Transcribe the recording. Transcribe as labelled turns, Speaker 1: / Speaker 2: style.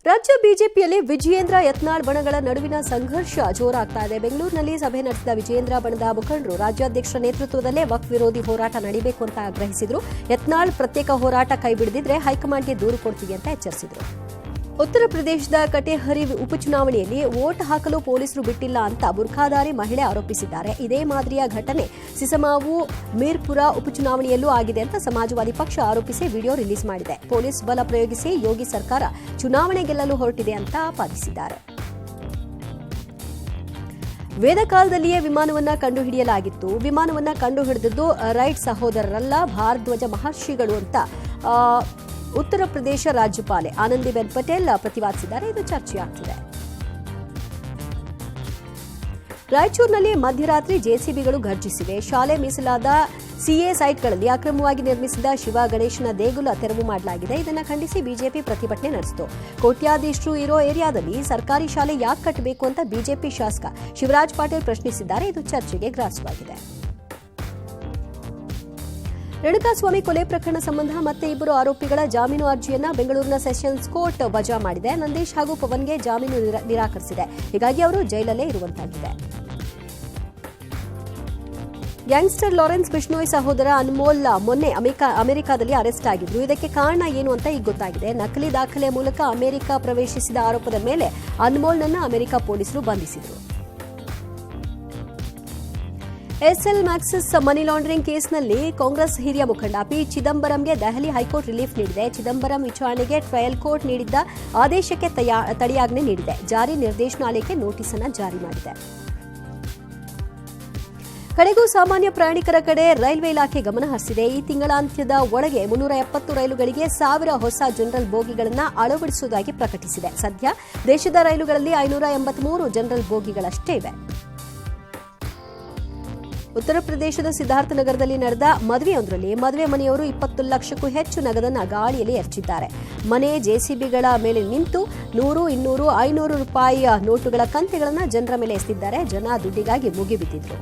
Speaker 1: ರಾಜ್ಯ ಬಿಜೆಪಿಯಲ್ಲಿ ವಿಜಯೇಂದ್ರ ಯತ್ನಾಳ್ ಬಣಗಳ ನಡುವಿನ ಸಂಘರ್ಷ ಜೋರಾಗ್ತಾ ಇದೆ. ಬೆಂಗಳೂರಿನಲ್ಲಿ ಸಭೆ ನಡೆಸಿದ ವಿಜಯೇಂದ್ರ ಬಣದ ಮುಖಂಡರು ರಾಜ್ಯಾಧ್ಯಕ್ಷರ ನೇತೃತ್ವದಲ್ಲೇ ವಕ್ಫ್ ವಿರೋಧಿ ಹೋರಾಟ ನಡೆಯಬೇಕು ಅಂತ ಆಗ್ರಹಿಸಿದರು. ಯತ್ನಾಳ್ ಪ್ರತ್ಯೇಕ ಹೋರಾಟ ಕೈಬಿಡದಿದ್ರೆ ಹೈಕಮಾಂಡ್ಗೆ ದೂರು ಕೊಡ್ತೀವಿ ಅಂತ ಎಚ್ಚರಿಸಿದರು. ಉತ್ತರ ಪ್ರದೇಶದ ಕಟೇಹರಿ ಉಪಚುನಾವಣೆಯಲ್ಲಿ ವೋಟ್ ಹಾಕಲು ಪೊಲೀಸರು ಬಿಟ್ಟಿಲ್ಲ ಅಂತ ಬುರ್ಖಾಧಾರಿ ಮಹಿಳೆ ಆರೋಪಿಸಿದ್ದಾರೆ. ಇದೇ ಮಾದರಿಯ ಘಟನೆ ಸಿಸಮಾವು ಮೀರ್ಪುರ ಉಪಚುನಾವಣೆಯಲ್ಲೂ ಆಗಿದೆ ಅಂತ ಸಮಾಜವಾದಿ ಪಕ್ಷ ಆರೋಪಿಸಿ ವಿಡಿಯೋ ರಿಲೀಸ್ ಮಾಡಿದೆ. ಪೊಲೀಸ್ ಬಲ ಪ್ರಯೋಗಿಸಿ ಯೋಗಿ ಸರ್ಕಾರ ಚುನಾವಣೆ ಗೆಲ್ಲಲು ಹೊರಟಿದೆ ಅಂತ ಆಪಾದಿಸಿದ್ದಾರೆ. ವೇದ ಕಾಲದಲ್ಲಿಯೇ ವಿಮಾನವನ್ನ ಕಂಡುಹಿಡಿಯಲಾಗಿತ್ತು. ವಿಮಾನವನ್ನ ಕಂಡುಹಿಡಿದದ್ದು ರೈಟ್ ಸಹೋದರರಲ್ಲ, ಭಾರದ್ವಾಜ ಮಹರ್ಷಿಗಳು ಅಂತ ಉತ್ತರ ಪ್ರದೇಶ ರಾಜ್ಯಪಾಲೆ ಆನಂದಿಬೆನ್ ಪಟೇಲ್ ಪ್ರತಿಪಾದಿಸಿದ್ದಾರೆ. ಇದು ಚರ್ಚೆಯಾಗ್ತಿದೆ. ರಾಯಚೂರಿನಲ್ಲಿ ಮಧ್ಯರಾತ್ರಿ ಜೆಸಿಬಿಗಳು ಘರ್ಜಿಸಿವೆ. ಶಾಲೆ ಮೀಸಲಾದ ಸಿಎ ಸೈಟ್ಗಳಲ್ಲಿ ಅಕ್ರಮವಾಗಿ ನಿರ್ಮಿಸಿದ ಶಿವ ಗಣೇಶನ ದೇಗುಲ ತೆರವು ಮಾಡಲಾಗಿದೆ. ಇದನ್ನು ಖಂಡಿಸಿ ಬಿಜೆಪಿ ಪ್ರತಿಭಟನೆ ನಡೆಸಿತು. ಕೋಟ್ಯಾಧೀಶರು ಇರೋ ಏರಿಯಾದಲ್ಲಿ ಸರ್ಕಾರಿ ಶಾಲೆ ಯಾಕೆ ಕಟ್ಟಬೇಕು ಅಂತ ಬಿಜೆಪಿ ಶಾಸಕ ಶಿವರಾಜ್ ಪಾಟೀಲ್ ಪ್ರಶ್ನಿಸಿದ್ದಾರೆ. ಇದು ಚರ್ಚೆಗೆ ಗ್ರಾಸವಾಗಿದೆ. ರೇಣುಕಾಸ್ವಾಮಿ ಕೊಲೆ ಪ್ರಕರಣ ಸಂಬಂಧ ಮತ್ತೆ ಇಬ್ಬರು ಆರೋಪಿಗಳ ಜಾಮೀನು ಅರ್ಜಿಯನ್ನ ಬೆಂಗಳೂರಿನ ಸೆಷನ್ಸ್ ಕೋರ್ಟ್ ವಜಾ ಮಾಡಿದೆ. ನಂದೀಶ್ ಹಾಗೂ ಪವನ್ಗೆ ಜಾಮೀನು ನಿರಾಕರಿಸಿದೆ. ಹೀಗಾಗಿ ಅವರು ಜೈಲಲ್ಲೇ ಇರುವಂತಾಗಿದೆ. ಗ್ಯಾಂಗ್ಸ್ಟರ್ ಲಾರೆನ್ಸ್ ಬಿಷ್ಣೋಯ್ ಸಹೋದರ ಅನ್ಮೋಲ್ ಮೊನ್ನೆ ಅಮೆರಿಕಾದಲ್ಲಿ ಅರೆಸ್ಟ್ ಆಗಿದ್ರು. ಇದಕ್ಕೆ ಕಾರಣ ಏನು ಅಂತ ಈಗ ಗೊತ್ತಾಗಿದೆ. ನಕಲಿ ದಾಖಲೆ ಮೂಲಕ ಅಮೆರಿಕ ಪ್ರವೇಶಿಸಿದ ಆರೋಪದ ಮೇಲೆ ಅನ್ಮೋಲ್ನನ್ನು ಅಮೆರಿಕ ಪೊಲೀಸರು ಬಂಧಿಸಿದರು. ಎಸ್ಎಲ್ ಮ್ಯಾಕ್ಸಿಸ್ ಮನಿ ಲಾಂಡರಿಂಗ್ ಕೇಸ್ನಲ್ಲಿ ಕಾಂಗ್ರೆಸ್ ಹಿರಿಯ ಮುಖಂಡ ಪಿ ಚಿದಂಬರಂಗೆ ದೆಹಲಿ ಹೈಕೋರ್ಟ್ ರಿಲೀಫ್ ನೀಡಿದೆ. ಚಿದಂಬರಂ ವಿಚಾರಣೆಗೆ ಟ್ರಯಲ್ ಕೋರ್ಟ್ ನೀಡಿದ್ದ ಆದೇಶಕ್ಕೆ ತಡೆಯಾಜ್ಞೆ ನೀಡಿದೆ. ಜಾರಿ ನಿರ್ದೇಶನಾಲಯಕ್ಕೆ ನೋಟಿಸ್ ಅನ್ನು ಜಾರಿ ಮಾಡಿದೆ. ಕಡೆಗೂ ಸಾಮಾನ್ಯ ಪ್ರಯಾಣಿಕರ ಕಡೆ ರೈಲ್ವೆ ಇಲಾಖೆ ಗಮನ ಹರಿಸಿದೆ. ಈ ತಿಂಗಳಾಂತ್ಯದ ಒಳಗೆ 370 ರೈಲುಗಳಿಗೆ 1000 ಹೊಸ ಜನರಲ್ ಬೋಗಿಗಳನ್ನು ಅಳವಡಿಸುವುದಾಗಿ ಪ್ರಕಟಿಸಿದೆ. ಸದ್ಯ ದೇಶದ ರೈಲುಗಳಲ್ಲಿ 583 ಜನರಲ್ ಬೋಗಿಗಳಷ್ಟೇ ಇವೆ. ಉತ್ತರ ಪ್ರದೇಶದ ಸಿದ್ಧಾರ್ಥ ನಗರದಲ್ಲಿ ನಡೆದ ಮದುವೆಯೊಂದರಲ್ಲಿ ಮದುವೆ ಮನೆಯವರು 20 ಲಕ್ಷಕ್ಕೂ ಹೆಚ್ಚು ನಗದನ್ನು ಗಾಳಿಯಲ್ಲಿ ಎರಚಿದ್ದಾರೆ. ಮನೆ ಜೆಸಿಬಿಗಳ ಮೇಲೆ ನಿಂತು 100, 200, 500 ರೂಪಾಯಿ ನೋಟುಗಳ ಕಂತೆಗಳನ್ನು ಜನರ ಮೇಲೆ ಎಸೆದಿದ್ದಾರೆ. ಜನ ದುಡ್ಡಿಗಾಗಿ ಮುಗಿಬಿದ್ದಿದ್ರು.